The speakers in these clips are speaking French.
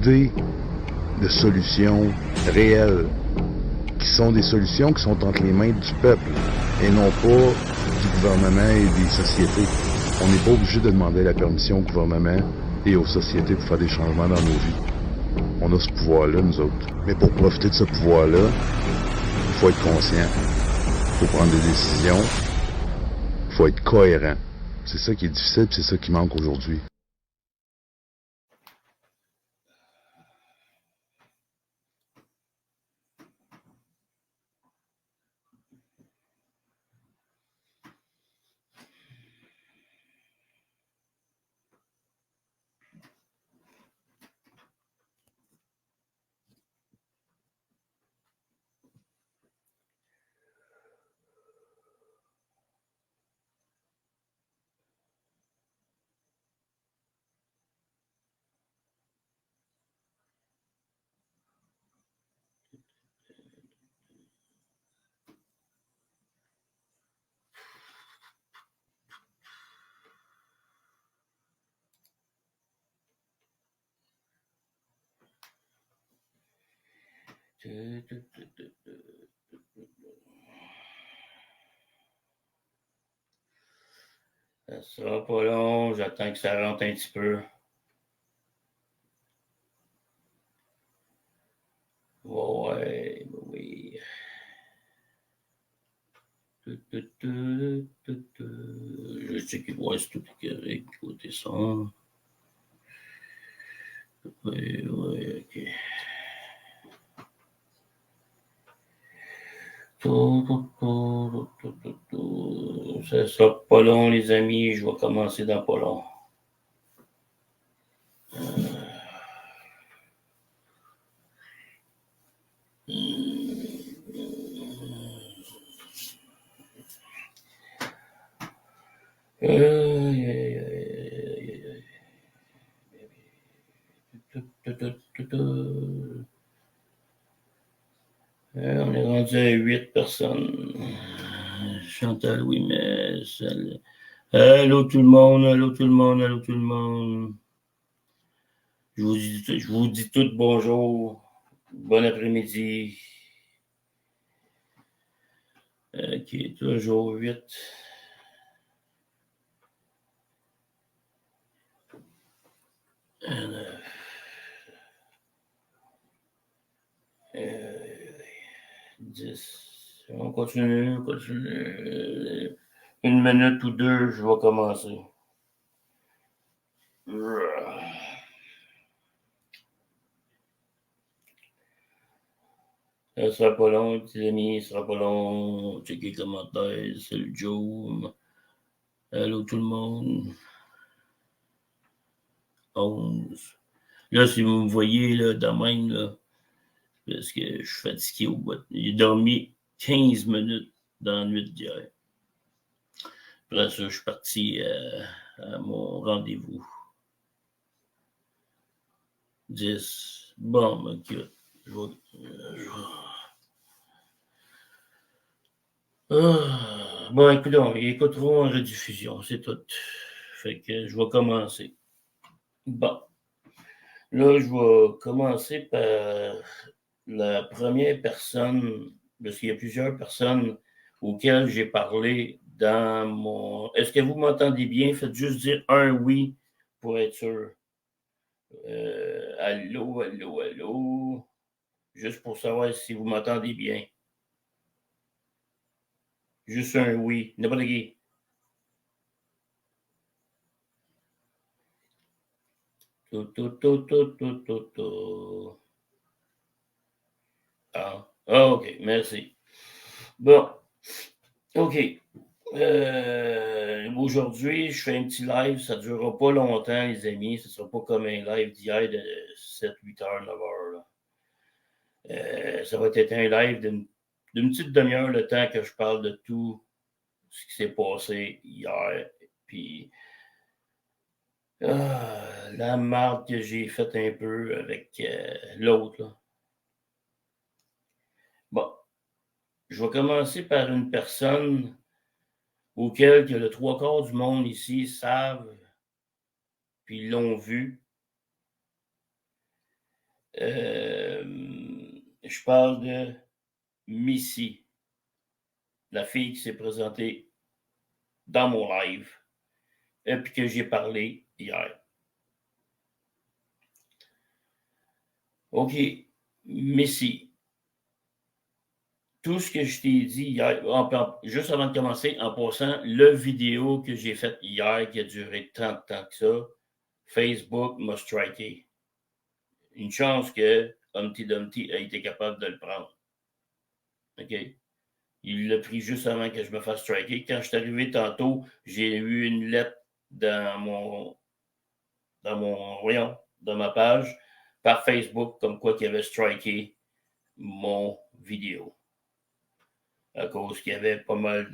idées de solutions réelles, qui sont des solutions qui sont entre les mains du peuple et non pas du gouvernement et des sociétés. On n'est pas obligé de demander la permission au gouvernement et aux sociétés pour faire des changements dans nos vies. On a ce pouvoir-là, nous autres. Mais pour profiter de ce pouvoir-là, il faut être conscient, il faut prendre des décisions, il faut être cohérent. C'est ça qui est difficile, c'est ça qui manque aujourd'hui. Ça sera pas long, j'attends que ça rentre un petit peu. Ouais, oui. Je sais qu'il va être tout correct côté son. Oui, ok. Ça sera pas long, les amis. Je vais commencer dans pas long. On est rendu à 8 personnes. Chantal, oui, mais... Allô tout le monde, allô tout le monde, allô tout le monde. Je vous dis tout bonjour, bon après-midi. Ok, toujours 8. Euh, 10. On continue. Une minute ou deux, je vais commencer. Ça sera pas long, petits amis, ça sera pas long. Checkez les commentaires, salut Joe. Allô tout le monde. 11. Là, si vous me voyez là, de même, là, parce que je suis fatigué au bout. J'ai dormi 15 minutes dans la nuit d'hier. Après ça, je suis parti à mon rendez-vous. 10. Bon, ok. Bon, écoutons, ils écouteront en rediffusion, c'est tout. Fait que je vais commencer. Bon. Là, je vais commencer par la première personne, parce qu'il y a plusieurs personnes auxquelles j'ai parlé dans mon... Est-ce que vous m'entendez bien? Faites juste dire un oui pour être sûr. Allô, allô, allô. Juste pour savoir si vous m'entendez bien. Juste un oui. N'importe qui. Ah, ok, merci. Bon, ok. Aujourd'hui, je fais un petit live. Ça ne durera pas longtemps, les amis. Ce ne sera pas comme un live d'hier de 7, 8 heures, 9 heures. Ça va être un live d'une petite demi-heure, le temps que je parle de tout ce qui s'est passé hier. Puis, la marque que j'ai faite un peu avec l'autre. Là. Bon, je vais commencer par une personne auquel que le trois quarts du monde ici savent, puis l'ont vu. Je parle de Missy, la fille qui s'est présentée dans mon live et puis que j'ai parlé hier. OK, Missy, tout ce que je t'ai dit hier, juste avant de commencer, en passant, le vidéo que j'ai faite hier, qui a duré tant de temps que ça, Facebook m'a striké. Une chance que Humpty Dumpty a été capable de le prendre. OK? Il l'a pris juste avant que je me fasse striker. Quand je suis arrivé tantôt, j'ai eu une lettre dans ma page par Facebook, comme quoi qu'il avait striké mon vidéo. À cause qu'il y avait pas mal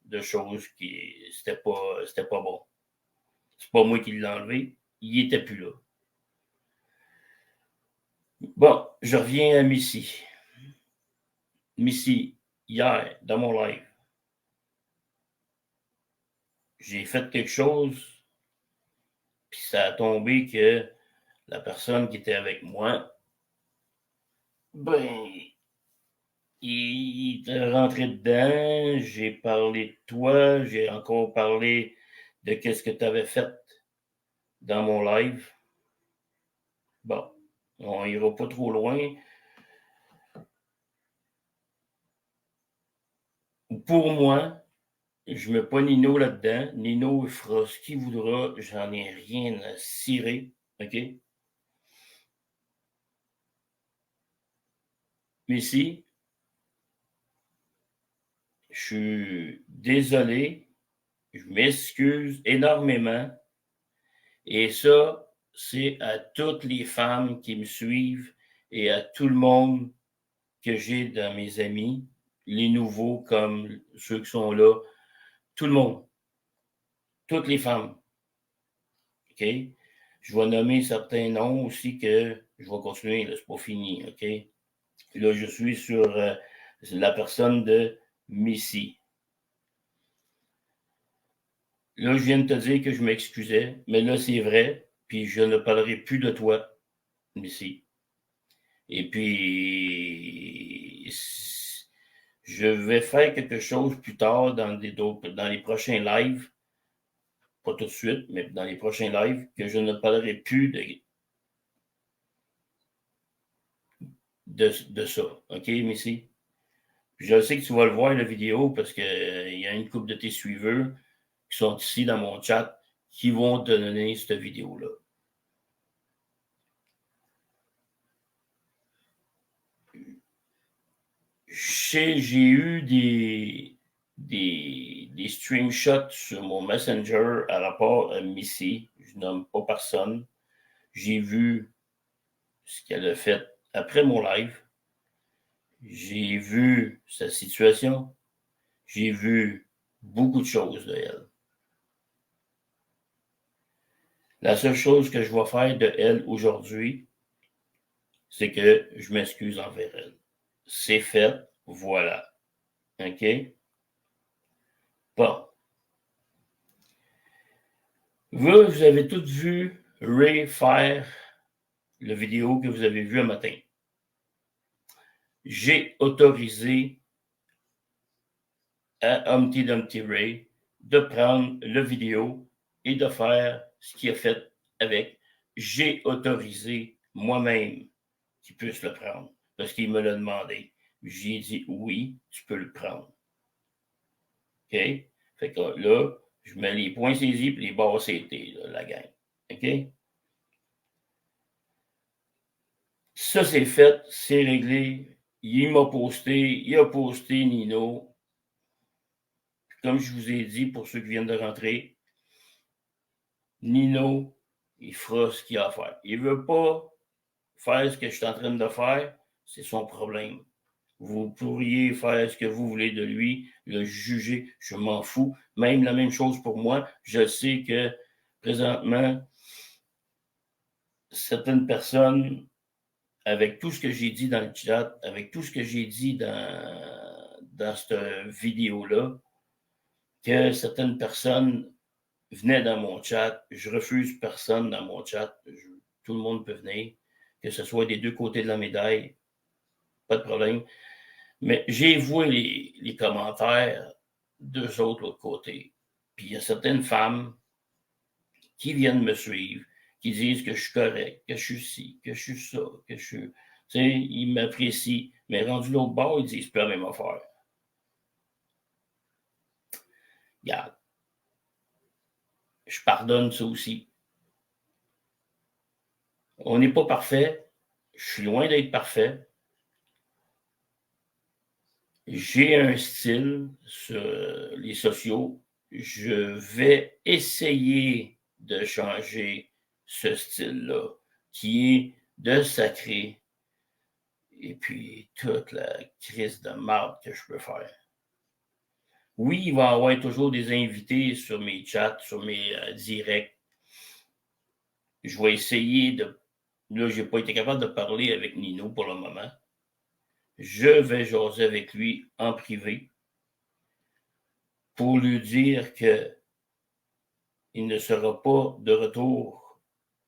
de choses qui c'était pas bon. C'est pas moi qui l'ai enlevé, il était plus là. Bon, je reviens à Missy. Missy, hier, dans mon live, j'ai fait quelque chose, puis ça a tombé que la personne qui était avec moi, ben, il est rentré dedans, j'ai parlé de toi, j'ai encore parlé de qu'est-ce que tu avais fait dans mon live. Bon, on ira pas trop loin. Pour moi, je mets pas Nino là-dedans. Nino il fera ce qu'il voudra, j'en ai rien à cirer, OK? Mais si, je suis désolé, je m'excuse énormément. Et ça, c'est à toutes les femmes qui me suivent et à tout le monde que j'ai dans mes amis, les nouveaux comme ceux qui sont là, tout le monde, toutes les femmes. OK? Je vais nommer certains noms aussi que je vais continuer, là, c'est pas fini, OK? Là, je suis sur la personne de Missy. Là, je viens de te dire que je m'excusais, mais là, c'est vrai, puis je ne parlerai plus de toi, Missy. Et puis, je vais faire quelque chose plus tard dans les prochains lives, pas tout de suite, mais dans les prochains lives, que je ne parlerai plus de ça. OK, Missy? Je sais que tu vas le voir, la vidéo, parce qu'il y a une couple de tes suiveurs qui sont ici dans mon chat qui vont te donner cette vidéo-là. J'ai eu des screenshots sur mon Messenger à rapport à Missy. Je nomme pas personne. J'ai vu ce qu'elle a fait après mon live. J'ai vu sa situation. J'ai vu beaucoup de choses de elle. La seule chose que je vais faire de elle aujourd'hui, c'est que je m'excuse envers elle. C'est fait, voilà. OK? Bon. Vous avez tous vu Ray faire la vidéo que vous avez vue un matin. J'ai autorisé à Humpty Dumpty Ray de prendre la vidéo et de faire ce qu'il a fait avec. J'ai autorisé moi-même qu'il puisse le prendre parce qu'il me l'a demandé. J'ai dit oui, tu peux le prendre. OK? Fait que là, je mets les points saisis et les barres CT, là, la gang. OK? Ça, c'est fait, c'est réglé. Il a posté Nino. Comme je vous ai dit, pour ceux qui viennent de rentrer, Nino, il fera ce qu'il a à faire. Il ne veut pas faire ce que je suis en train de faire, c'est son problème. Vous pourriez faire ce que vous voulez de lui, le juger, je m'en fous. Même la même chose pour moi. Je sais que présentement, certaines personnes, avec tout ce que j'ai dit dans le chat, avec tout ce que j'ai dit dans cette vidéo-là, que certaines personnes venaient dans mon chat. Je refuse personne dans mon chat. Tout le monde peut venir. que ce soit des deux côtés de la médaille, pas de problème. Mais j'ai vu les commentaires d'eux autres de l'autre côté. Puis il y a certaines femmes qui viennent me suivre, qui disent que je suis correct, que je suis ci, que je suis ça, que je suis... Tu sais, ils m'apprécient, mais rendu l'autre bord, ils disent pas la même affaire. Regarde, je pardonne ça aussi. On n'est pas parfait. Je suis loin d'être parfait. J'ai un style sur les sociaux. Je vais essayer de changer ce style-là, qui est de sacrer et puis toute la crise de marde que je peux faire. Oui, il va y avoir toujours des invités sur mes chats, sur mes directs. Je vais essayer de... Là, je n'ai pas été capable de parler avec Nino pour le moment. Je vais jaser avec lui en privé pour lui dire que il ne sera pas de retour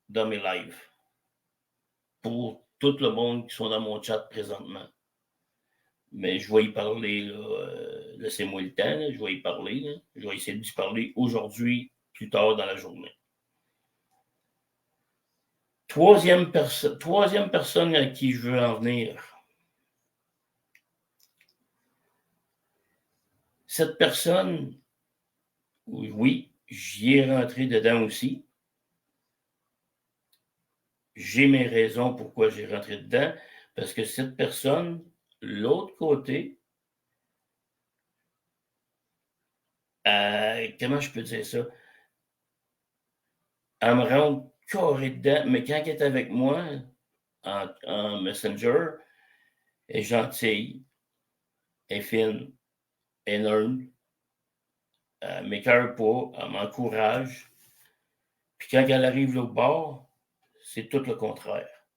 dans mes lives. Pour tout le monde qui sont dans mon chat présentement. Mais je vais y parler, là, laissez-moi le temps, là, je vais y parler. Là. Je vais essayer d'y parler aujourd'hui, plus tard dans la journée. Troisième personne à qui je veux en venir. Cette personne, oui, j'y ai rentré dedans aussi. J'ai mes raisons pourquoi j'ai rentré dedans, parce que cette personne, l'autre côté, comment je peux dire ça? Elle me rentre carré dedans, mais quand elle est avec moi, en Messenger, elle est gentille, elle est fine, elle est nerd, elle ne m'écoeure pas, elle m'encourage. Puis quand elle arrive l'autre bord, c'est tout le contraire.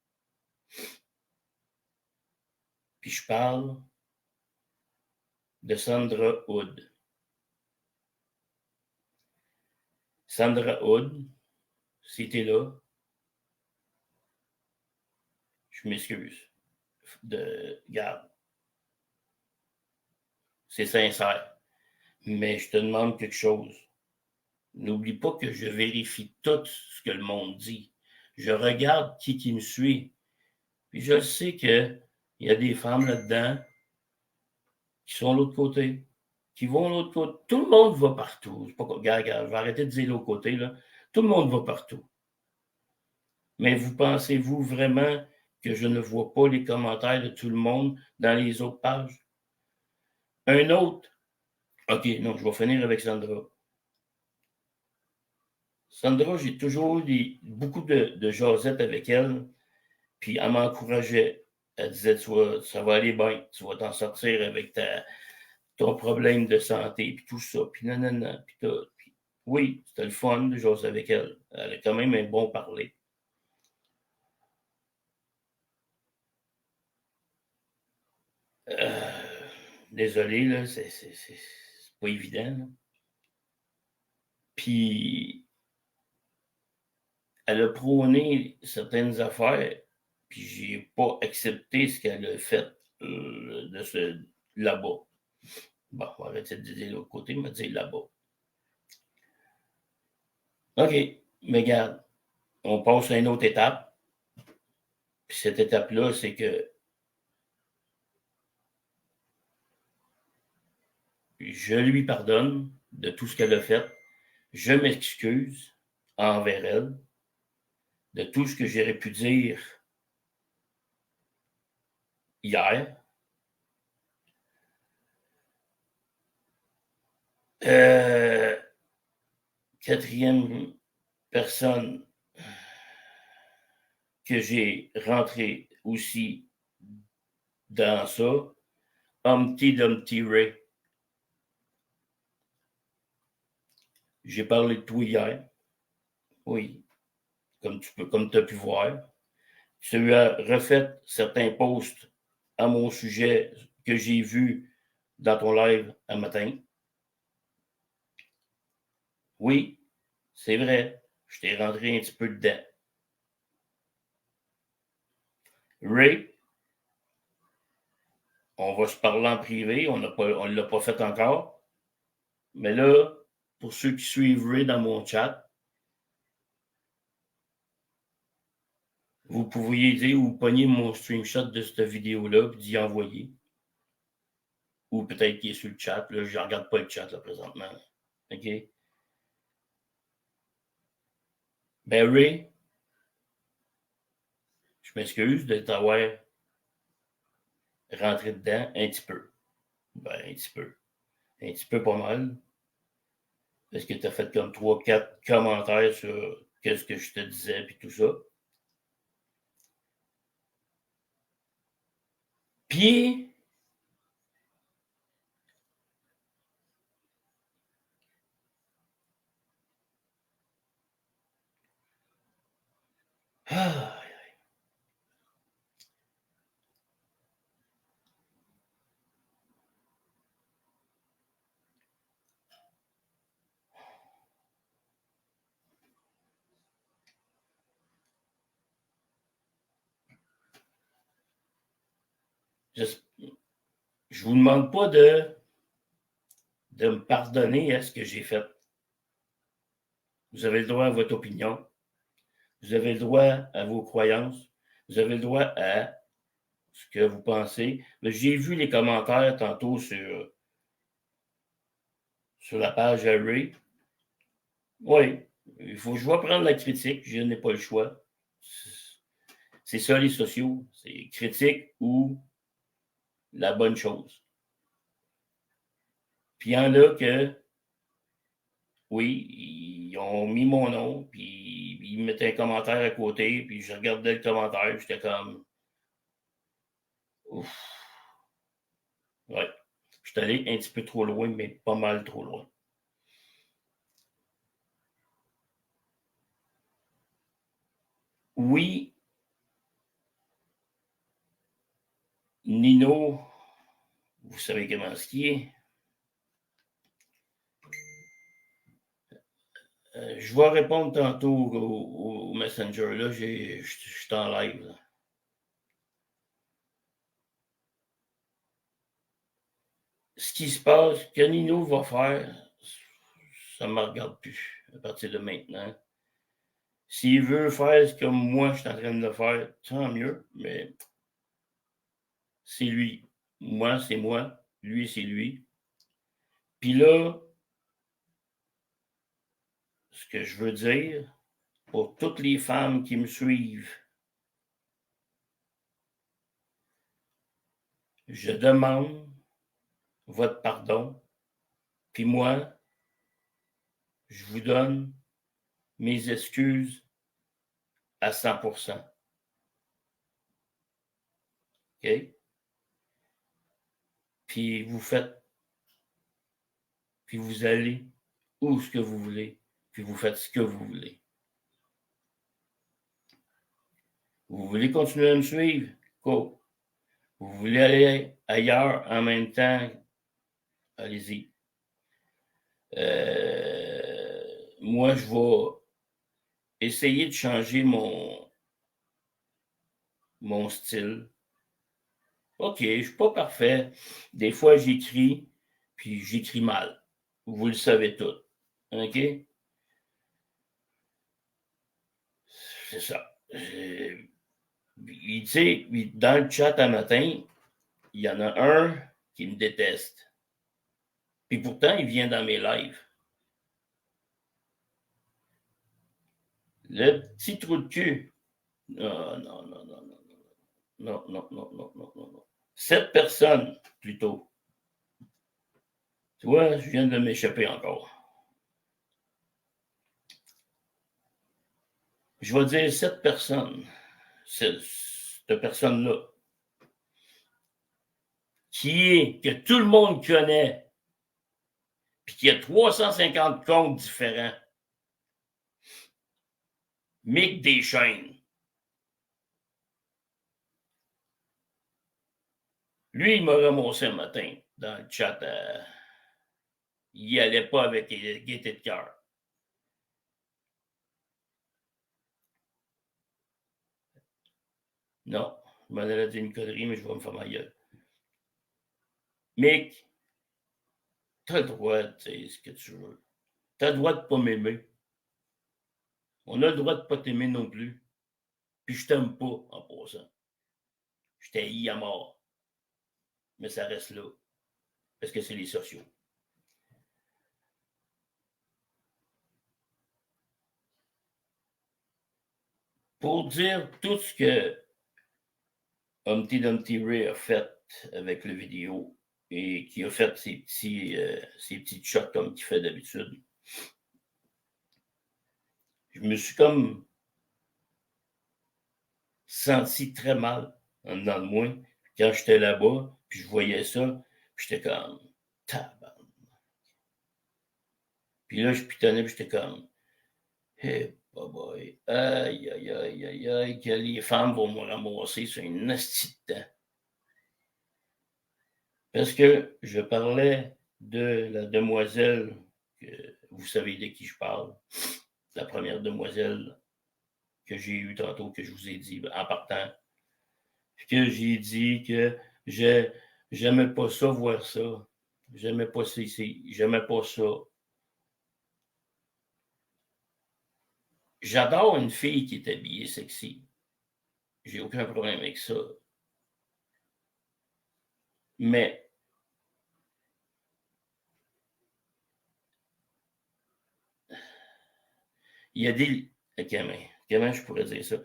Puis je parle de Sandra Hood. Sandra Hood, si t'es là, je m'excuse. Garde. C'est sincère. Mais je te demande quelque chose. N'oublie pas que je vérifie tout ce que le monde dit. Je regarde qui me suit. Puis je sais qu'il y a des femmes là-dedans qui sont de l'autre côté, qui vont de l'autre côté. Tout le monde va partout. C'est pas... Regarde, je vais arrêter de dire l'autre côté. Là. Tout le monde va partout. Mais pensez-vous vraiment que je ne vois pas les commentaires de tout le monde dans les autres pages? Un autre. OK, non, je vais finir avec Sandra. Sandra, j'ai toujours eu beaucoup de jasettes avec elle, puis elle m'encourageait. Elle disait, ça va aller bien, tu vas t'en sortir avec ton problème de santé, puis tout ça, puis nanana, puis tout. Puis, oui, c'était le fun de jaser avec elle. Elle a quand même un bon parler. Désolé, là, c'est pas évident. Là. Puis, elle a prôné certaines affaires, puis j'ai pas accepté ce qu'elle a fait de ce là-bas. Bon, on va arrêter de dire l'autre côté, mais dire là-bas. OK, mais regarde, on passe à une autre étape. Puis cette étape-là, c'est que je lui pardonne de tout ce qu'elle a fait. Je m'excuse envers elle de tout ce que j'aurais pu dire hier. Quatrième personne que j'ai rentré aussi dans ça, Humpty Dumpty Ray. J'ai parlé de toi hier. Oui, comme tu as pu voir. Tu as refait certains posts à mon sujet que j'ai vu dans ton live un matin. Oui, c'est vrai, je t'ai rentré un petit peu dedans. Ray, on va se parler en privé, on ne l'a pas fait encore. Mais là, pour ceux qui suivent Ray dans mon chat, vous pouviez dire ou pogner mon screenshot de cette vidéo-là et d'y envoyer. Ou peut-être qu'il est sur le chat. Là, je ne regarde pas le chat là, présentement. OK? Ben Ray, je m'excuse de t'avoir rentré dedans un petit peu. Ben, un petit peu. Un petit peu pas mal. Parce que tu as fait comme 3-4 commentaires sur qu'est-ce que je te disais puis tout ça. Puis, je ne vous demande pas de me pardonner à ce que j'ai fait. Vous avez le droit à votre opinion. Vous avez le droit à vos croyances. Vous avez le droit à ce que vous pensez. J'ai vu les commentaires tantôt sur la page à Ray. Oui, je vais prendre la critique. Je n'ai pas le choix. C'est ça, les sociaux. C'est critique ou la bonne chose. Puis il y en a que, oui, ils ont mis mon nom, puis ils mettaient un commentaire à côté, puis je regardais le commentaire, j'étais comme, ouf. Ouais. Je suis allé un petit peu trop loin, mais pas mal trop loin. Oui, Nino, vous savez comment ce qui est. Je vais répondre tantôt au Messenger. Là, je suis en live. Là. Ce qui se passe, que Nino va faire, ça ne me regarde plus à partir de maintenant. S'il veut faire ce que moi je suis en train de faire, tant mieux, mais c'est lui. Moi, c'est moi. Lui, c'est lui. Puis là, ce que je veux dire, pour toutes les femmes qui me suivent, je demande votre pardon, puis moi, je vous donne mes excuses à 100%. OK? Puis vous faites, puis vous allez où ce que vous voulez, puis vous faites ce que vous voulez. Vous voulez continuer à me suivre? Cool. Vous voulez aller ailleurs en même temps? Allez-y. Moi, je vais essayer de changer mon style. OK, je ne suis pas parfait. Des fois, j'écris, puis j'écris mal. Vous le savez tout. OK? C'est ça. Tu sais, dans le chat un matin, il y en a un qui me déteste. Puis pourtant, il vient dans mes lives. Le petit trou de cul. Non, non, non, non, non. Non, non, non, non, non, non, non. 7 personnes, plutôt. Tu vois, je viens de m'échapper encore. Je vais dire 7 personnes. Cette personne-là. Que tout le monde connaît. Puis qui a 350 comptes différents. Mick Deschaines. Lui, il m'a ramassé un matin dans le chat. Il n'y allait pas avec gaieté de cœur. Non. Je m'en allais dire une connerie, mais je vais me faire ma gueule. Mick, t'as le droit de dire ce que tu veux. T'as le droit de pas m'aimer. On a le droit de pas t'aimer non plus. Puis je t'aime pas en passant. Je t'haïs à mort. Mais ça reste là. Parce que c'est les sociaux. Pour dire tout ce que Humpty Dumpty Ray a fait avec le vidéo et qui a fait ses petits chocs comme il fait d'habitude, je me suis comme senti très mal en dedans de moi quand j'étais là-bas, puis je voyais ça, puis j'étais comme tabarnak. Puis là, je pitonnais, puis j'étais comme hey, boy, aïe, aïe, aïe, aïe, aïe, que les femmes vont me ramasser sur une nasty de temps. Parce que je parlais de la demoiselle, que vous savez de qui je parle, la première demoiselle que j'ai eue tantôt, que je vous ai dit en partant, que j'ai dit que j'aimais pas ça, voir ça. J'aimais pas ça ici. J'aimais pas ça. J'adore une fille qui est habillée sexy. J'ai aucun problème avec ça. Mais il y a des. Comment je pourrais dire ça?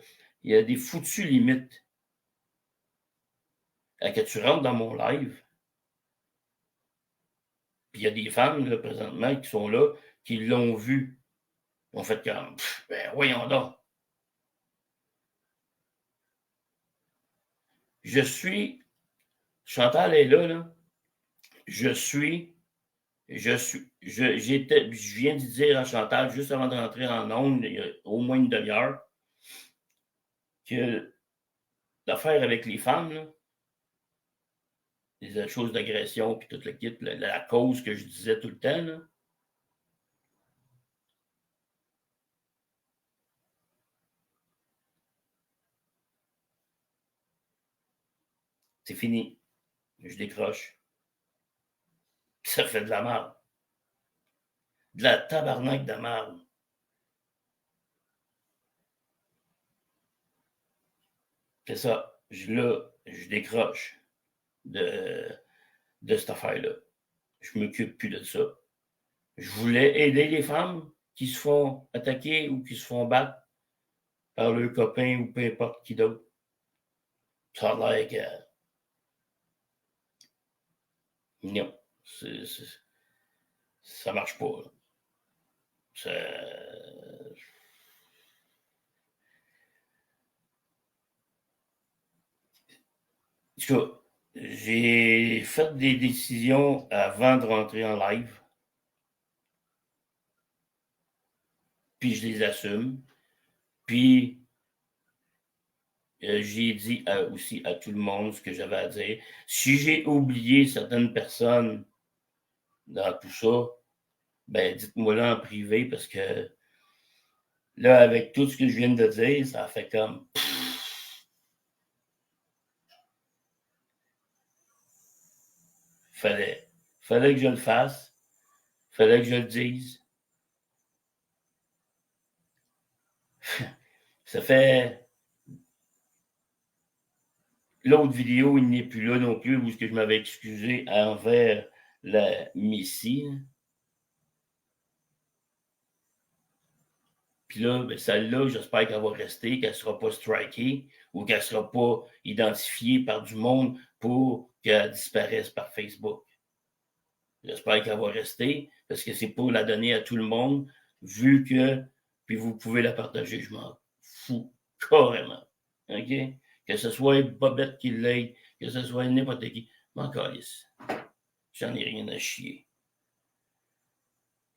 Il y a des foutues limites à que tu rentres dans mon live. Puis il y a des femmes, là, présentement, qui sont là, qui l'ont vu. Ils ont fait comme, ben voyons donc. Je suis, Chantal est là, là. Je viens de dire à Chantal, juste avant de rentrer en ondes, il y a au moins une demi-heure, que l'affaire avec les femmes, là, les choses d'agression, puis toute le kit, la cause que je disais tout le temps, là, c'est fini. Je décroche. Puis ça fait de la merde. De la tabarnak de merde. C'est ça. Je décroche de cette affaire-là. Je m'occupe plus de ça. Je voulais aider les femmes qui se font attaquer ou qui se font battre par leurs copains ou peu importe qui d'autre. Ça a l'air que. Non. Ça marche pas. Là. Ça. En tout cas, j'ai fait des décisions avant de rentrer en live. Puis je les assume. Puis j'ai dit aussi à tout le monde ce que j'avais à dire. Si j'ai oublié certaines personnes dans tout ça, ben dites-moi-le en privé parce que là, avec tout ce que je viens de dire, ça fait comme. Fallait que je le fasse. Fallait que je le dise. Ça fait. L'autre vidéo, il n'est plus là non plus, où je m'avais excusé envers la Missy. Puis là, ben, celle-là, j'espère qu'elle va rester, qu'elle ne sera pas strikée ou qu'elle ne sera pas identifiée par du monde pour qu'elle disparaisse par Facebook. J'espère qu'elle va rester parce que c'est pour la donner à tout le monde, vu que, puis vous pouvez la partager, je m'en fous carrément. OK? Que ce soit Bobette qui l'aide, que ce soit n'importe qui, m'en calisse. J'en ai rien à chier.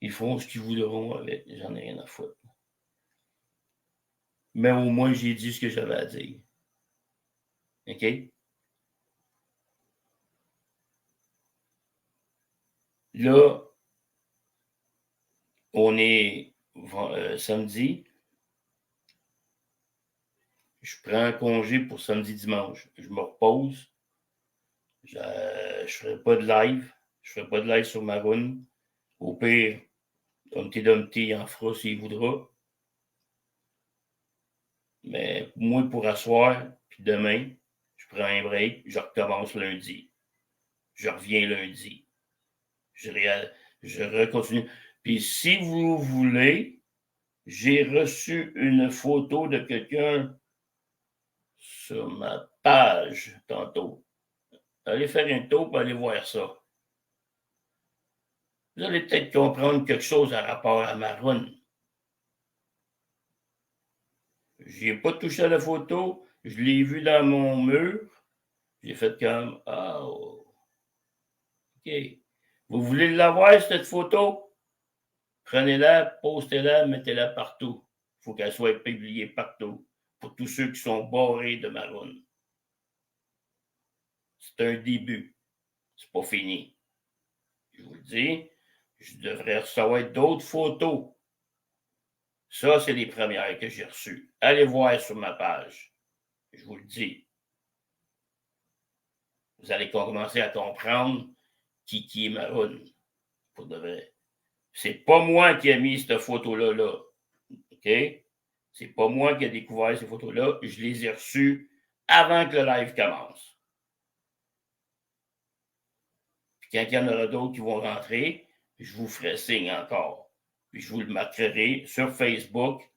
Ils font ce qu'ils voudront avec, j'en ai rien à foutre. Mais au moins, j'ai dit ce que j'avais à dire. OK? Là, on est samedi. Je prends un congé pour samedi, dimanche. Je me repose. Je ne ferai pas de live. Je ne ferai pas de live sur Maroon. Au pire, Humpty Dumpty en fera s'il voudra. Mais moi, pour asseoir, puis demain, je prends un break, je recommence lundi. Je reviens lundi. Je recontinue. Puis si vous voulez, j'ai reçu une photo de quelqu'un sur ma page tantôt. Allez faire un tour pour aller voir ça. Vous allez peut-être comprendre quelque chose à rapport à Maroon. Je n'ai pas touché à la photo, je l'ai vu dans mon mur. J'ai fait comme ah, OK. Vous voulez l'avoir, cette photo? Prenez-la, postez-la, mettez-la partout. Il faut qu'elle soit publiée partout pour tous ceux qui sont barrés de Maroon. C'est un début. C'est pas fini. Je vous le dis, je devrais recevoir d'autres photos. Ça, c'est les premières que j'ai reçues. Allez voir sur ma page. Je vous le dis. Vous allez commencer à comprendre qui est Maroon. Pour de vrai. C'est pas moi qui ai mis cette photo-là, là. OK? C'est pas moi qui ai découvert ces photos-là. Je les ai reçues avant que le live commence. Puis quand il y en aura d'autres qui vont rentrer, je vous ferai signe encore. Puis je vous le marquerai sur Facebook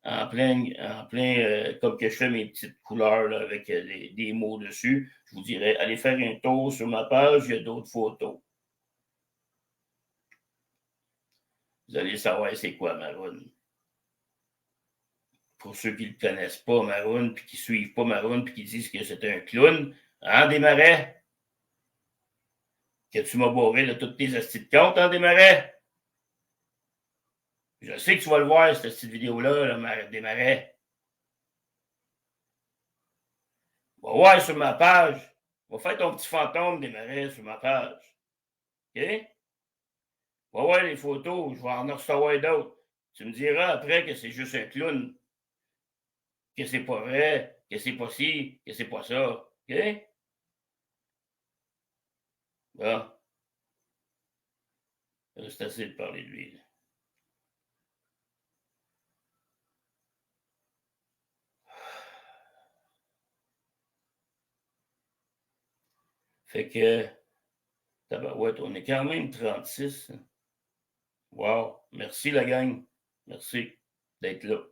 en plein comme que je fais mes petites couleurs là, avec des mots dessus. Je vous dirai, allez faire un tour sur ma page, il y a d'autres photos. Vous allez savoir c'est quoi Maroon. Pour ceux qui ne le connaissent pas, Maroon, puis qui ne suivent pas Maroon, puis qui disent que c'est un clown, hein, Desmarais? Que tu m'as bourré de toutes tes astuces de compte, hein, Desmarais? Je sais que tu vas le voir, cette petite vidéo-là, là, Desmarais. Va voir sur ma page. Va faire ton petit fantôme, Desmarais, sur ma page. OK? Va voir les photos, je vais en recevoir d'autres. Tu me diras après que c'est juste un clown. Que c'est pas vrai, que c'est pas ci, que c'est pas ça. OK? Bon. C'est assez de parler de lui. Fait que, tabarouette, on est quand même 36. Wow. Merci, la gang. Merci d'être là.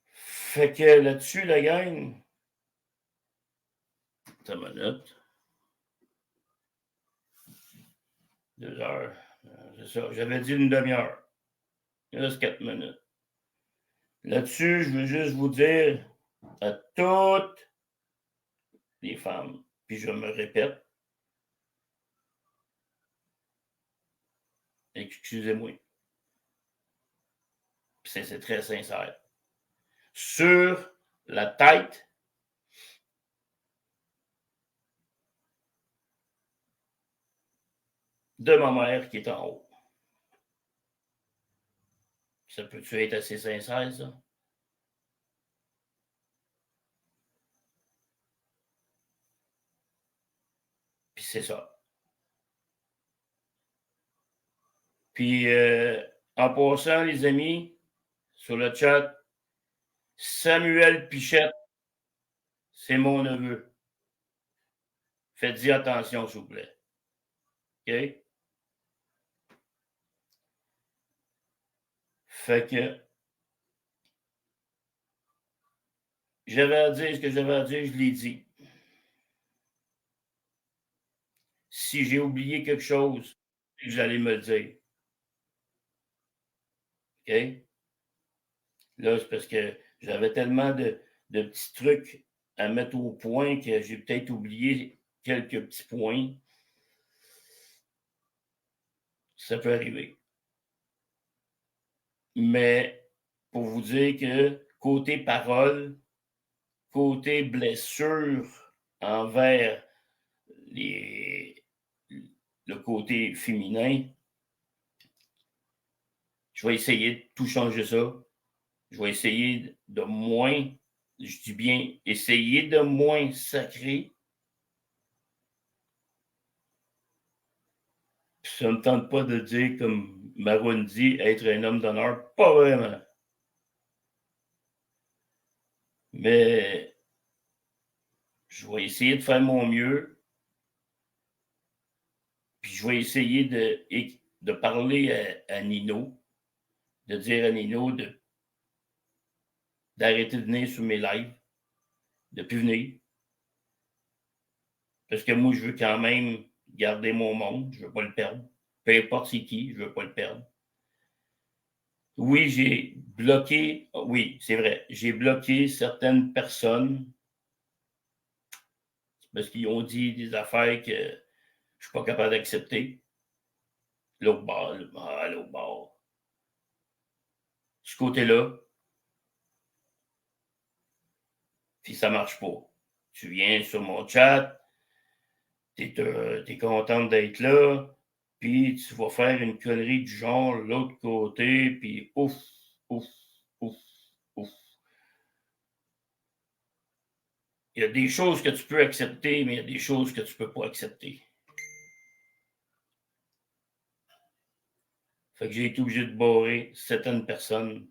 Fait que là-dessus, la gang, attends une minute. 2 heures. C'est ça. J'avais dit une demi-heure. Il reste 4 minutes. Là-dessus, je veux juste vous dire à toutes les femmes, puis je me répète, excusez-moi, c'est très sincère, sur la tête de ma mère qui est en haut. Ça peut-tu être assez sincère, ça? Puis c'est ça. Puis en passant, les amis, sur le chat, Samuel Pichette, c'est mon neveu. Faites-y attention, s'il vous plaît. OK? Fait que j'avais à dire ce que j'avais à dire, je l'ai dit. Si j'ai oublié quelque chose, vous allez me le dire. OK? Là, c'est parce que j'avais tellement de petits trucs à mettre au point que j'ai peut-être oublié quelques petits points. Ça peut arriver. Mais pour vous dire que côté parole, côté blessure envers le côté féminin, je vais essayer de tout changer ça. Je vais essayer de moins, je dis bien, essayer de moins sacrer. Puis ça ne me tente pas de dire, comme Maroon dit, être un homme d'honneur. Pas vraiment. Mais je vais essayer de faire mon mieux. Puis je vais essayer de parler à Nino, de dire à Nino d'arrêter de venir sur mes lives, de plus venir. Parce que moi, je veux quand même garder mon monde, je ne veux pas le perdre. Peu importe c'est qui, je ne veux pas le perdre. Oui, j'ai bloqué, oui, c'est vrai, j'ai bloqué certaines personnes parce qu'ils ont dit des affaires que je ne suis pas capable d'accepter. L'autre bord, l'autre bord. Ce côté-là, puis ça ne marche pas. Tu viens sur mon chat, tu es contente d'être là, puis tu vas faire une connerie du genre l'autre côté, puis ouf, ouf, ouf, ouf. Il y a des choses que tu peux accepter, mais il y a des choses que tu ne peux pas accepter. Fait que j'ai été obligé de barrer certaines personnes.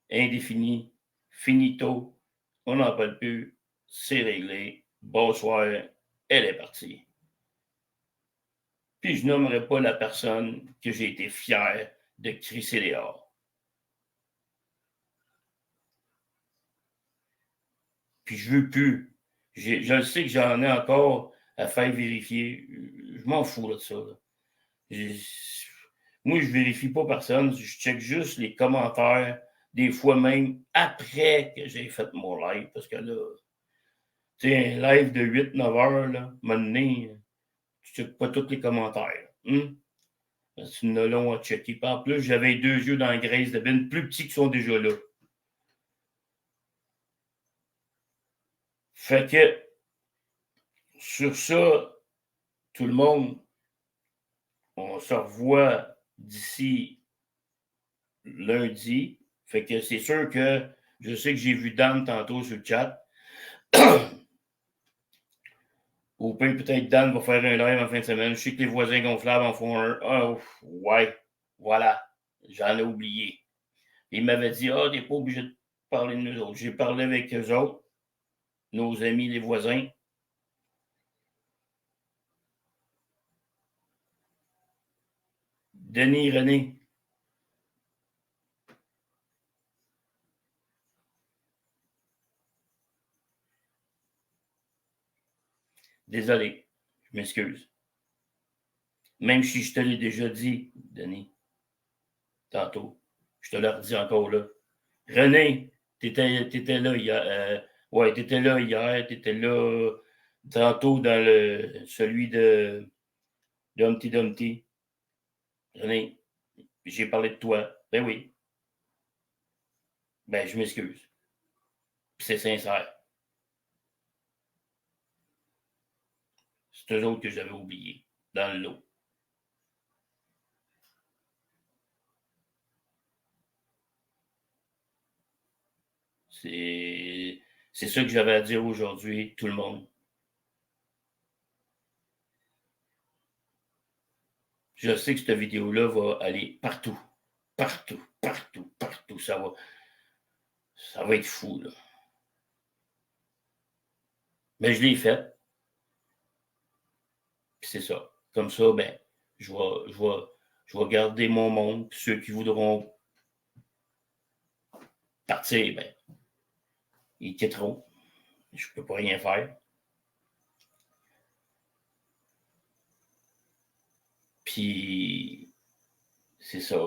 Indéfini, finito, on n'en parle plus, c'est réglé, bonsoir, elle est partie. Puis je nommerai pas la personne que j'ai été fier de crisser dehors. Puis je veux plus. Je le sais que j'en ai encore à faire vérifier. Je m'en fous de ça. Moi, je vérifie pas personne. Je check juste les commentaires, des fois même après que j'ai fait mon live. Parce que là, tu sais, un live de 8-9 heures, là, donné, tu checkes pas tous les commentaires. C'est une long à checker. Puis en plus, j'avais 2 yeux dans la graisse de bine, plus petits qui sont déjà là. Fait que, sur ça, tout le monde, on se revoit d'ici lundi. Fait que c'est sûr que je sais que j'ai vu Dan tantôt sur le chat. Au pire, peut-être Dan va faire un live en fin de semaine. Je sais que les voisins gonflables en font un. Ah, ouais, voilà. J'en ai oublié. Il m'avait dit, t'es pas obligé de parler de nous autres. J'ai parlé avec eux autres, nos amis, les voisins. Denis René. Désolé, je m'excuse. Même si je te l'ai déjà dit, Denis, tantôt, je te le redis encore là. René, t'étais là hier. T'étais là hier, t'étais là tantôt dans celui de Humpty Dumpty. René, j'ai parlé de toi. Ben oui. Ben, je m'excuse. C'est sincère. C'est eux autres que j'avais oubliés dans le lot. C'est ça que j'avais à dire aujourd'hui, tout le monde. Je sais que cette vidéo-là va aller partout. Partout, partout, partout. Ça va être fou, là. Mais je l'ai faite. Puis c'est ça. Comme ça, ben, je vais garder mon monde. Puis ceux qui voudront partir, ben, ils quitteront. Je ne peux pas rien faire. Puis, c'est ça.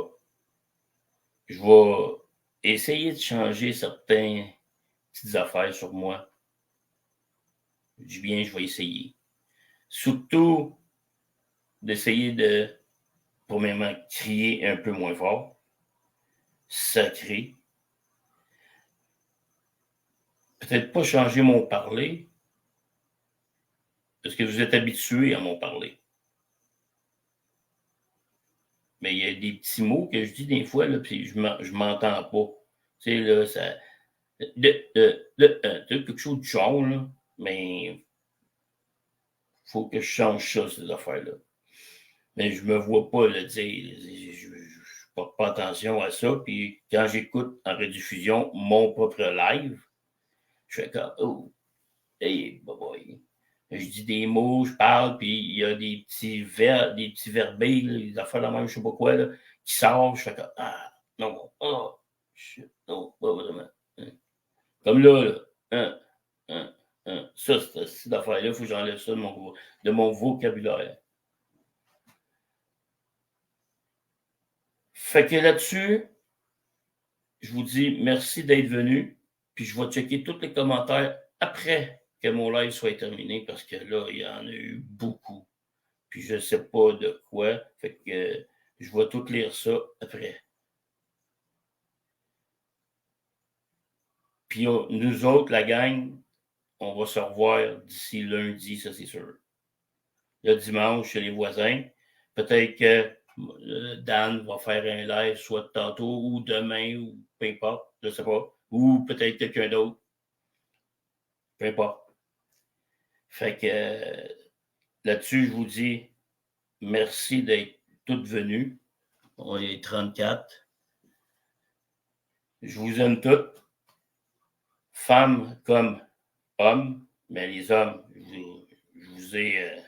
Je vais essayer de changer certaines petites affaires sur moi. Je dis bien, je vais essayer. Surtout d'essayer de, premièrement, crier un peu moins fort, sacrer. Peut-être pas changer mon parler, parce que vous êtes habitué à mon parler. Mais il y a des petits mots que je dis des fois, là, puis je m'entends pas. Tu sais, là, ça. Quelque chose de genre, là, mais faut que je change ça, ces affaires-là. Mais je me vois pas le dire. Je porte pas attention à ça. Puis quand j'écoute en rediffusion mon propre live, je fais comme oh, hey, boy. Je dis des mots, je parle, puis il y a des petits verbés, là, des affaires de même, je sais pas quoi, là, qui sortent. Je fais comme ah, non, oh, shit, non, pas vraiment. Hein. Comme là, hein, hein, hein. Ça, cette affaire-là, il faut que j'enlève ça de mon vocabulaire. Fait que là-dessus, je vous dis merci d'être venu. Puis je vais checker tous les commentaires après que mon live soit terminé parce que là, il y en a eu beaucoup. Puis je ne sais pas de quoi. Fait que je vais tout lire ça après. Puis nous autres, la gang, on va se revoir d'ici lundi, ça c'est sûr. Le dimanche, chez les voisins. Peut-être que Dan va faire un live soit tantôt ou demain ou peu importe, je ne sais pas. Ou peut-être quelqu'un d'autre. Peu importe. Fait que là-dessus, je vous dis merci d'être toutes venues. On est 34. Je vous aime toutes, femmes comme hommes, mais les hommes, je vous ai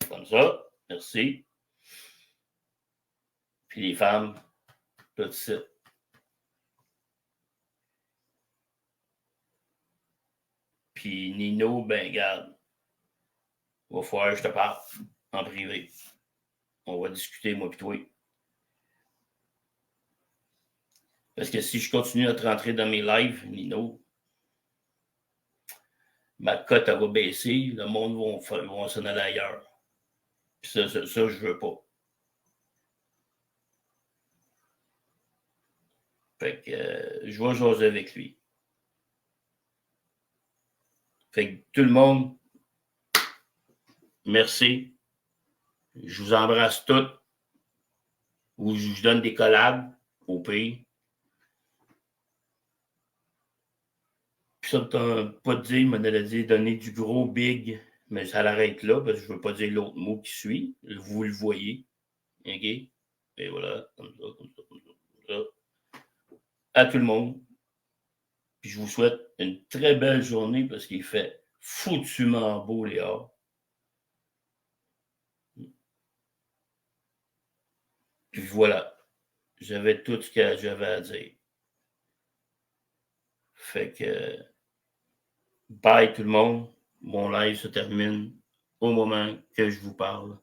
comme ça. Merci. Puis les femmes, tout ça. Puis Nino, ben garde, il va falloir que je te parle en privé. On va discuter, moi et toi. Parce que si je continue à te rentrer dans mes lives, Nino, ma cote, elle va baisser, le monde va s'en aller ailleurs. Puis ça, je veux pas. Fait que je vais jaser avec lui. Fait que tout le monde, merci. Je vous embrasse toutes. Ou je vous donne des collabs au pays. Puis ça ne tente pas de dire, mais elle a dit donner du gros big, mais ça l'arrête là, parce que je ne veux pas dire l'autre mot qui suit. Vous le voyez. OK? Et voilà, comme ça, comme ça, comme ça, comme ça. À tout le monde. Puis je vous souhaite une très belle journée parce qu'il fait foutument beau, Léa. Puis voilà. J'avais tout ce que j'avais à dire. Fait que bye tout le monde. Mon live se termine au moment que je vous parle.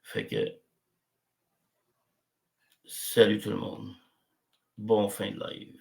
Fait que salut tout le monde. Bon fin de live.